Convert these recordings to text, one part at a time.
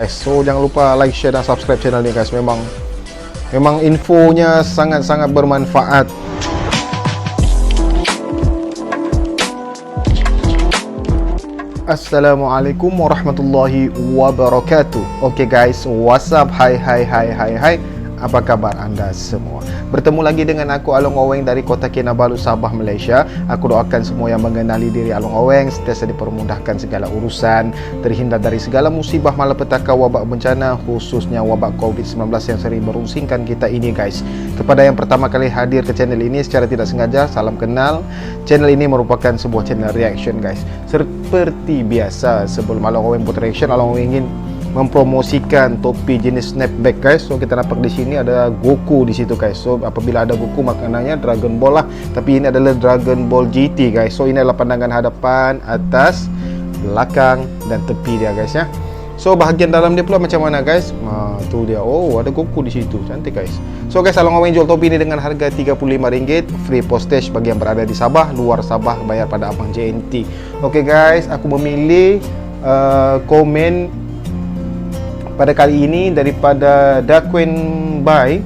Guys, so jangan lupa like, share dan subscribe channel ini guys. Memang infonya sangat-sangat bermanfaat. Assalamualaikum warahmatullahi wabarakatuh. Oke guys, what's up? Hai. Apa kabar anda semua? Bertemu lagi dengan aku Along Oweng dari Kota Kinabalu, Sabah, Malaysia. Aku doakan semua yang mengenali diri Along Oweng sentiasa dipermudahkan segala urusan, terhindar dari segala musibah malapetaka, wabak bencana, khususnya wabak COVID-19 yang sering merungsingkan kita ini guys. Kepada yang pertama kali hadir ke channel ini secara tidak sengaja, salam kenal. Channel ini merupakan sebuah channel reaction guys. Seperti biasa, sebelum Along Oweng buat reaction, Along Oweng ingin mempromosikan topi jenis snapback guys. So kita nampak di sini ada Goku di situ guys. So apabila ada Goku maknanya Dragon Ball lah. Tapi ini adalah Dragon Ball GT guys. So ini adalah pandangan hadapan, atas, belakang dan tepi dia guys ya. So bahagian dalam dia pula macam mana guys? Tu dia. Oh, ada Goku di situ. Cantik guys. So guys, Along Oweng jual topi ini dengan harga RM35, free postage bagi yang berada di Sabah. Luar Sabah bayar pada abang JNT. Oke guys, aku memilih komen pada kali ini daripada Darkwin Buy.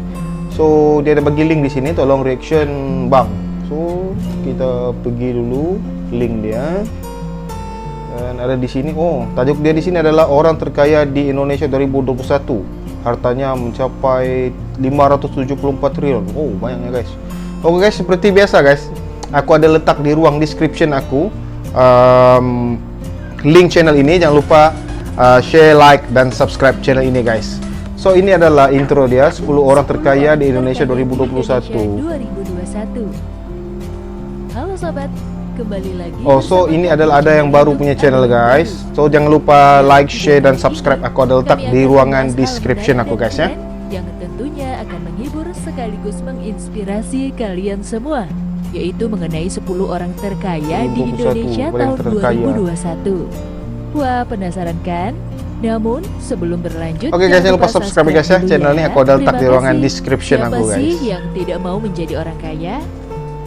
So dia ada bagi link di sini, tolong reaction bang. So kita pergi dulu link dia. Dan ada di sini, oh, tajuk dia di sini adalah orang terkaya di Indonesia 2021. Hartanya mencapai 574 triliun. Oh, banyak ya guys. Oke guys, seperti biasa guys, aku ada letak di ruang description aku link channel ini. Jangan lupa share, like, dan subscribe channel ini guys. So ini adalah intro dia, 10 orang terkaya di Indonesia 2021. Halo sobat, kembali lagi. Oh, so ini adalah ada yang baru punya channel guys. So jangan lupa like, share, dan subscribe. Aku ada letak di ruangan description aku guys ya. Yang tentunya akan menghibur sekaligus menginspirasi kalian semua, yaitu mengenai 10 orang terkaya di Indonesia tahun 2021. Wah, penasaran kan? Namun sebelum berlanjut, oke guys, jangan lupa subscribe guys ya. Channel ini aku ada letak di ruangan description aku guys. Siapa sih yang tidak mau menjadi orang kaya?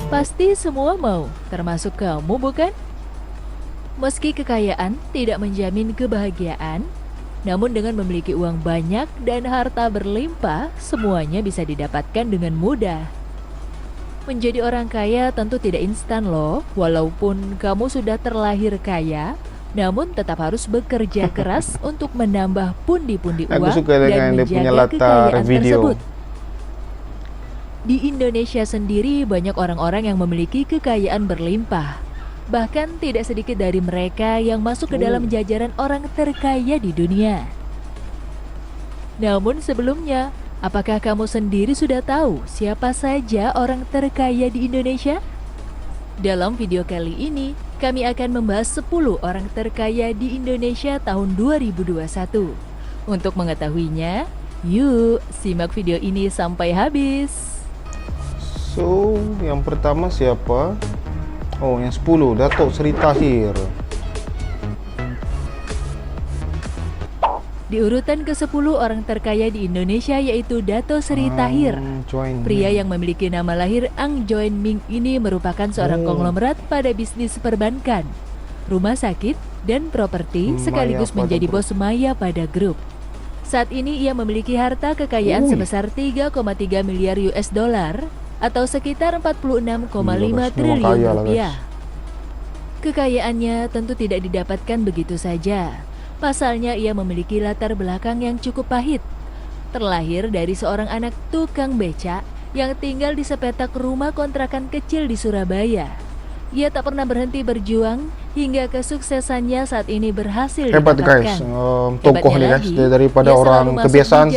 Pasti semua mau, termasuk kamu bukan? Meski kekayaan tidak menjamin kebahagiaan, namun dengan memiliki uang banyak dan harta berlimpah, semuanya bisa didapatkan dengan mudah. Menjadi orang kaya tentu tidak instan loh. Walaupun kamu sudah terlahir kaya, namun tetap harus bekerja keras untuk menambah pundi-pundi uang dan menjaga kekayaan tersebut. Di Indonesia sendiri banyak orang-orang yang memiliki kekayaan berlimpah. Bahkan tidak sedikit dari mereka yang masuk ke dalam jajaran orang terkaya di dunia. Namun sebelumnya, apakah kamu sendiri sudah tahu siapa saja orang terkaya di Indonesia? Dalam video kali ini, kami akan membahas 10 orang terkaya di Indonesia tahun 2021. Untuk mengetahuinya, yuk simak video ini sampai habis. So, yang pertama siapa? Oh, yang 10, Datuk Seri Tahir. Di urutan ke-10 orang terkaya di Indonesia yaitu Dato Seri Tahir. Pria yang memiliki nama lahir Ang Join Ming ini merupakan seorang konglomerat pada bisnis perbankan, rumah sakit, dan properti, sekaligus menjadi bos Maya pada Group. Saat ini ia memiliki harta kekayaan sebesar 3,3 miliar US dollar atau sekitar 46,5 triliun rupiah. Kekayaannya tentu tidak didapatkan begitu saja. Pasalnya ia memiliki latar belakang yang cukup pahit. Terlahir dari seorang anak tukang becak yang tinggal di sepetak rumah kontrakan kecil di Surabaya. Ia tak pernah berhenti berjuang hingga kesuksesannya saat ini berhasil hebat didapatkan. guys, tokoh nih guys, daripada orang kebiasaan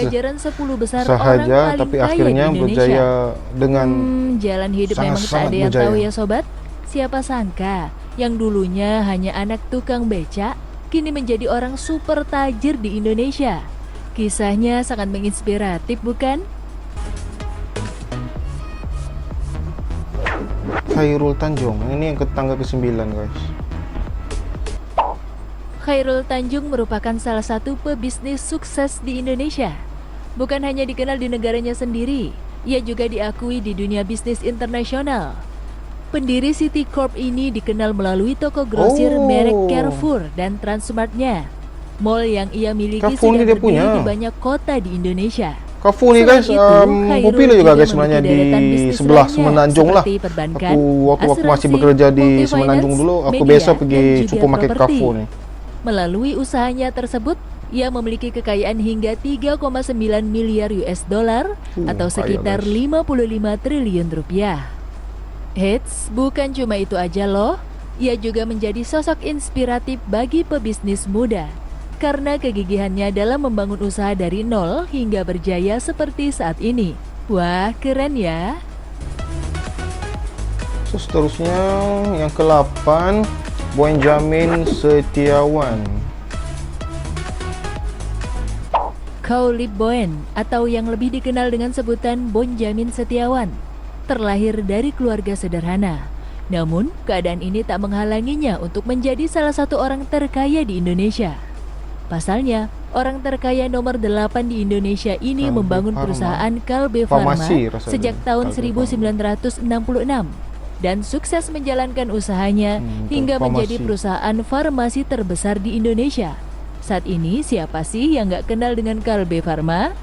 sahaja, tapi akhirnya berjaya dengan jalan hidup memang tak ada yang tahu ya sobat. Siapa sangka yang dulunya hanya anak tukang becak kini menjadi orang super tajir di Indonesia. Kisahnya sangat menginspiratif bukan? Khairul Tanjung, ini yang tangga ke-9 guys. Khairul Tanjung merupakan salah satu pebisnis sukses di Indonesia. Bukan hanya dikenal di negaranya sendiri, ia juga diakui di dunia bisnis internasional. Pendiri City Corp ini dikenal melalui toko grosir merek Carrefour dan Transmartnya. Mall yang ia miliki Carrefour sudah ni dia berdiri punya. di banyak kota di Indonesia. Carrefour ni Selain guys, itu, Khairul popular juga guys juga sebenarnya memiliki deretan di bisnis sebelah lainnya, Semenanjung lah. seperti perbankan, Waktu masih asuransi, bekerja di multifinance, Semenanjung dulu, aku media, biasa pergi dan juga supermarket properti. Carrefour ni. Melalui usahanya tersebut, ia memiliki kekayaan hingga 3,9 miliar US dollar atau kaya, sekitar guys. 55 triliun rupiah. Eits, bukan cuma itu aja loh. Ia juga menjadi sosok inspiratif bagi pebisnis muda karena kegigihannya dalam membangun usaha dari nol hingga berjaya seperti saat ini. Wah, keren ya. So seterusnya yang ke-8, Bonjamin Setiawan. Khaulib Boen atau yang lebih dikenal dengan sebutan Bonjamin Setiawan terlahir dari keluarga sederhana. Namun, keadaan ini tak menghalanginya untuk menjadi salah satu orang terkaya di Indonesia. Pasalnya, orang terkaya nomor 8 di Indonesia ini Kalbe membangun Pharma. perusahaan Kalbe Pharma Farmasi rasanya. sejak tahun Kalbe 1966 dan sukses menjalankan usahanya hingga menjadi farmasi. perusahaan farmasi terbesar di Indonesia. Saat ini, siapa sih yang nggak kenal dengan Kalbe Pharma?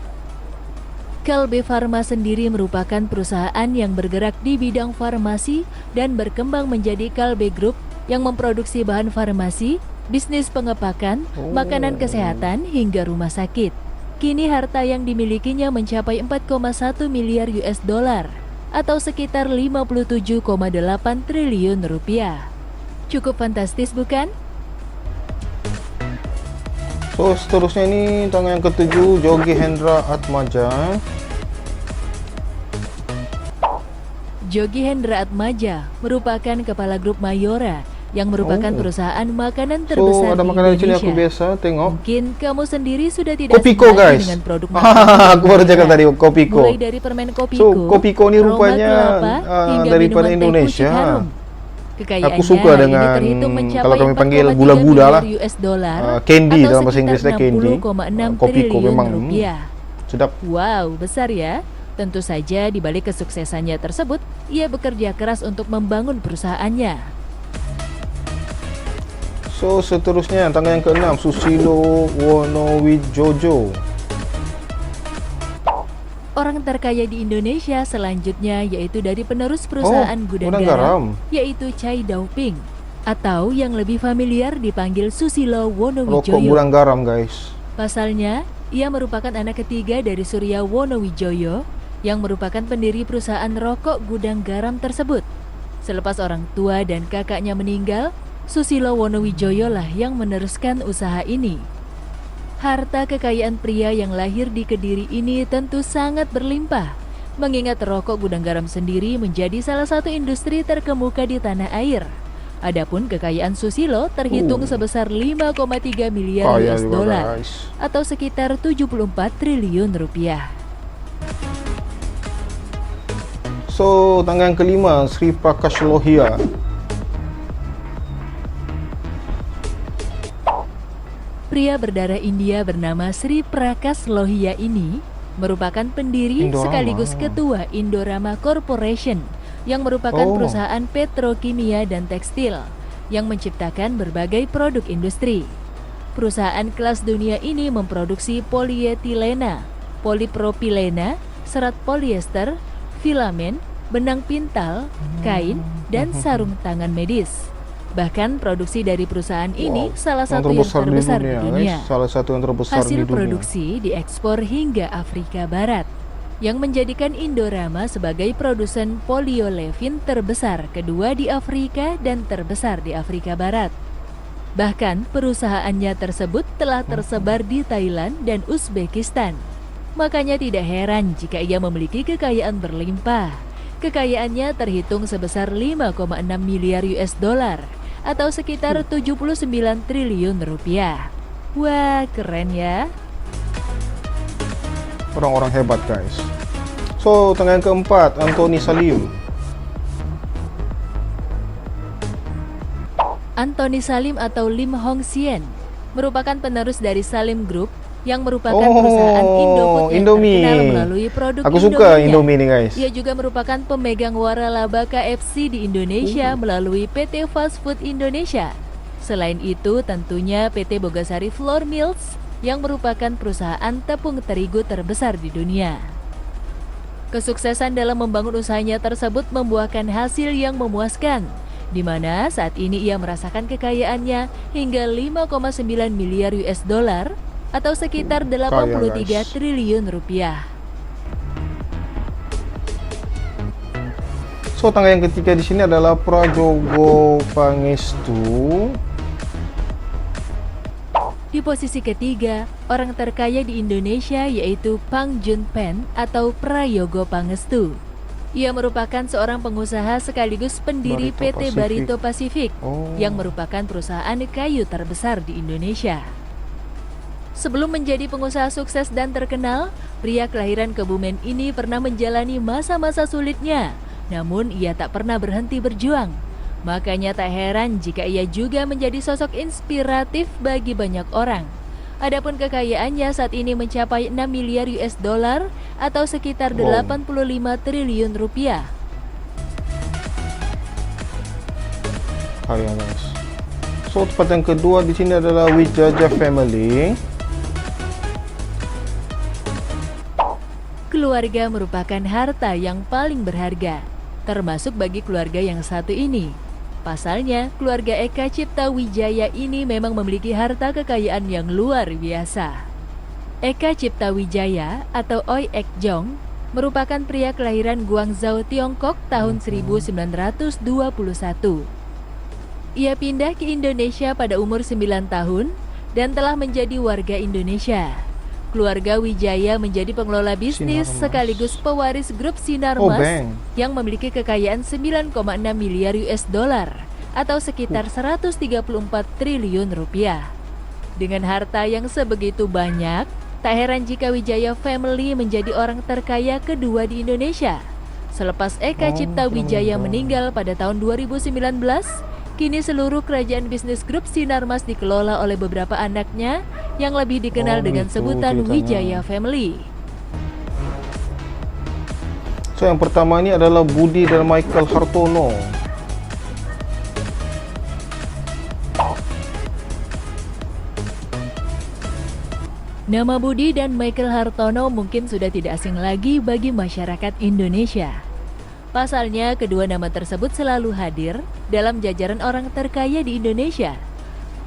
Kalbe Pharma sendiri merupakan perusahaan yang bergerak di bidang farmasi dan berkembang menjadi Kalbe Group yang memproduksi bahan farmasi, bisnis pengepakan, makanan kesehatan, hingga rumah sakit. Kini harta yang dimilikinya mencapai 4,1 miliar US dollar atau sekitar 57,8 triliun rupiah. Cukup fantastis bukan? So seterusnya ini tangan yang ke-7, Jogi Hendra Atmaja. Jogi Hendra Atmaja merupakan kepala grup Mayora yang merupakan perusahaan makanan terbesar So ada di makanan di sini Indonesia. aku biasa tengok. Mungkin kamu sendiri sudah tidak Kopiko asing lagi guys. dengan produk makanan Aku baru cakap tadi Kopiko. mulai dari permen Kopiko, So Kopiko ni aroma rupanya kelapa, hingga daripada minuman teh Indonesia. pucuk harum. Kekayaannya Aku suka ini dengan terhitung mencapai kalau kami panggil 4,3 gula-gula lah. miliar US dollar Candy atau dalam bahasa sekitar Inggrisnya candy. 60,6 Kopiko triliun memang rupiah. sedap. Wow, besar ya. Tentu saja di balik kesuksesannya tersebut, ia bekerja keras untuk membangun perusahaannya. So seterusnya tangan yang ke-6, Susilo Wonowijojo. Orang terkaya di Indonesia selanjutnya yaitu dari penerus perusahaan gudang Gudang garam, garam. yaitu Chai Daoping atau yang lebih familiar dipanggil Susilo Rokok Wonowijoyo. gudang garam guys. Pasalnya, ia merupakan anak ketiga dari Surya Wonowijoyo yang merupakan pendiri perusahaan rokok gudang garam tersebut. Selepas orang tua dan kakaknya meninggal, Susilo Wonowijoyo lah yang meneruskan usaha ini. Harta kekayaan pria yang lahir di Kediri ini tentu sangat berlimpah, mengingat rokok gudang garam sendiri menjadi salah satu industri terkemuka di tanah air. Adapun kekayaan Susilo terhitung sebesar 5,3 miliar Kaya US juga, dollar guys. atau sekitar 74 triliun rupiah. So tangan yang ke-5, Sri Prakash Lohia. Pria berdarah India bernama Sri Prakash Lohia ini merupakan pendiri Indorama. sekaligus ketua Indorama Corporation yang merupakan perusahaan petrokimia dan tekstil yang menciptakan berbagai produk industri. Perusahaan kelas dunia ini memproduksi polietilena, polipropilena, serat polyester, filamen, benang pintal, kain, dan sarung tangan medis. Bahkan produksi dari perusahaan ini salah satu yang terbesar di dunia. Guys. Salah satu yang terbesar Hasil di dunia. produksi diekspor hingga Afrika Barat, yang menjadikan Indorama sebagai produsen polyolefin terbesar kedua di Afrika dan terbesar di Afrika Barat. Bahkan perusahaannya tersebut telah tersebar di Thailand dan Uzbekistan. Makanya tidak heran jika ia memiliki kekayaan berlimpah. Kekayaannya terhitung sebesar 5,6 miliar US dollar atau sekitar 79 triliun rupiah. Wah, keren ya. Orang-orang hebat guys. So tangan yang ke-4, Anthony Salim. Anthony Salim atau Lim Hong Sien merupakan penerus dari Salim Group yang merupakan perusahaan Indofood yang Indomie. terkenal melalui produk Aku suka Indominya. Indomie nih guys. Ia juga merupakan pemegang waralaba KFC di Indonesia melalui PT Fast Food Indonesia. Selain itu, tentunya PT Bogasari Flour Mills yang merupakan perusahaan tepung terigu terbesar di dunia. Kesuksesan dalam membangun usahanya tersebut membuahkan hasil yang memuaskan, di mana saat ini ia merasakan kekayaannya hingga 5,9 miliar US dollar atau sekitar 83 triliun rupiah. So, tangga yang ketiga di sini adalah Prajogo Pangestu. Di posisi ketiga, orang terkaya di Indonesia yaitu Pang Jun Pen atau Prayogo Pangestu. Ia merupakan seorang pengusaha sekaligus pendiri PT Barito Pacific yang merupakan perusahaan kayu terbesar di Indonesia. Sebelum menjadi pengusaha sukses dan terkenal, pria kelahiran Kebumen ini pernah menjalani masa-masa sulitnya, namun ia tak pernah berhenti berjuang. Makanya tak heran jika ia juga menjadi sosok inspiratif bagi banyak orang. Adapun kekayaannya saat ini mencapai 6 miliar US dollar atau sekitar 85 triliun rupiah. Kaya guys. So, tempat yang kedua di sini adalah Wijaya Family. Keluarga merupakan harta yang paling berharga, termasuk bagi keluarga yang satu ini. Pasalnya, keluarga Eka Cipta Wijaya ini memang memiliki harta kekayaan yang luar biasa. Eka Cipta Wijaya atau Oi Ek Jong merupakan pria kelahiran Guangzhou, Tiongkok tahun 1921. Ia pindah ke Indonesia pada umur 9 tahun dan telah menjadi warga Indonesia. Keluarga Wijaya menjadi pengelola bisnis sekaligus pewaris grup Sinarmas yang memiliki kekayaan 9,6 miliar US dollar atau sekitar 134 triliun rupiah. Dengan harta yang sebegitu banyak, tak heran jika Wijaya Family menjadi orang terkaya kedua di Indonesia. Selepas Eka Cipta Wijaya meninggal pada tahun 2019, kini seluruh kerajaan bisnis grup Sinarmas dikelola oleh beberapa anaknya yang lebih dikenal dengan sebutan Wijaya Family. So, yang pertama ini adalah Budi dan Michael Hartono. Nama Budi dan Michael Hartono mungkin sudah tidak asing lagi bagi masyarakat Indonesia. Pasalnya, kedua nama tersebut selalu hadir dalam jajaran orang terkaya di Indonesia.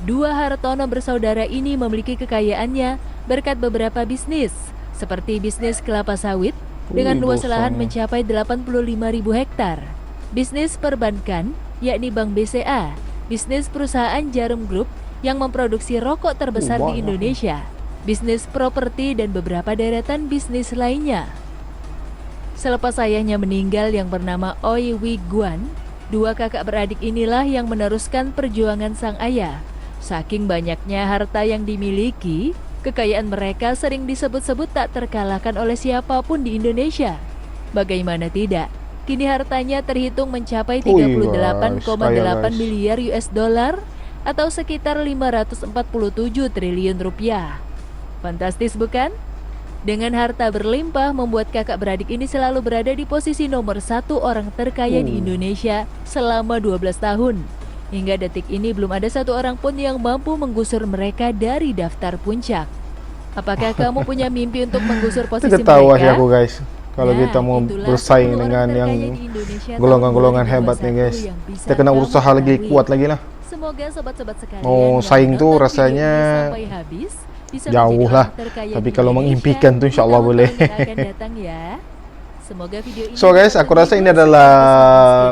Dua Hartono bersaudara ini memiliki kekayaannya berkat beberapa bisnis, seperti bisnis kelapa sawit dengan luas lahan mencapai 85.000 hektar, bisnis perbankan yakni Bank BCA, bisnis perusahaan Jarum Group yang memproduksi rokok terbesar di Indonesia, bisnis properti dan beberapa deretan bisnis lainnya. Selepas ayahnya meninggal yang bernama Oi Wee Guan, dua kakak beradik inilah yang meneruskan perjuangan sang ayah. Saking banyaknya harta yang dimiliki, kekayaan mereka sering disebut-sebut tak terkalahkan oleh siapapun di Indonesia. Bagaimana tidak, kini hartanya terhitung mencapai 38,8 miliar US dollar atau sekitar 547 triliun rupiah. Fantastis bukan? Dengan harta berlimpah membuat kakak beradik ini selalu berada di posisi nomor 1 orang terkaya di Indonesia selama 12 tahun. Hingga detik ini belum ada satu orang pun yang mampu menggusur mereka dari daftar puncak. Apakah kamu punya mimpi untuk menggusur posisi mereka? Tahu aku guys, kalau kita mau bersaing dengan yang golongan-golongan hebat nih guys, kita kena usaha lagi kuat lagi lah. Semoga sobat-sobat sekalian mau saing tuh rasanya jauh lah, tapi kalau mengimpikan tuh insya Allah boleh. Semoga video ini so guys, aku rasa ini adalah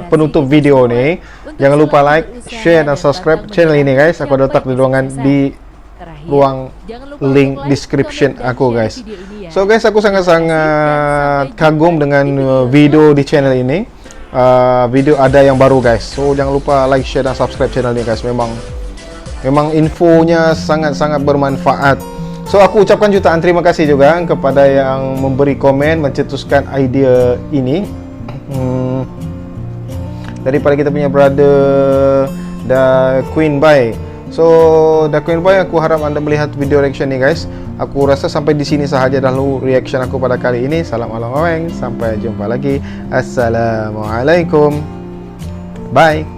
penutup video nih. Jangan lupa like, share, dan subscribe channel ini guys. Aku letak di ruang link description aku guys. So guys, aku sangat-sangat kagum dengan video di channel ini. Video ada yang baru guys. So jangan lupa like, share, dan subscribe channel ini guys. Memang infonya sangat-sangat bermanfaat. So aku ucapkan jutaan terima kasih juga kepada yang memberi komen, mencetuskan idea ini. Daripada kita punya brother The Queen Bai. So The Queen Bai, aku harap anda melihat video reaction ni guys. Aku rasa sampai di sini sahaja dahulu reaction aku pada kali ini. Salam along aweng, sampai jumpa lagi. Assalamualaikum. Bye.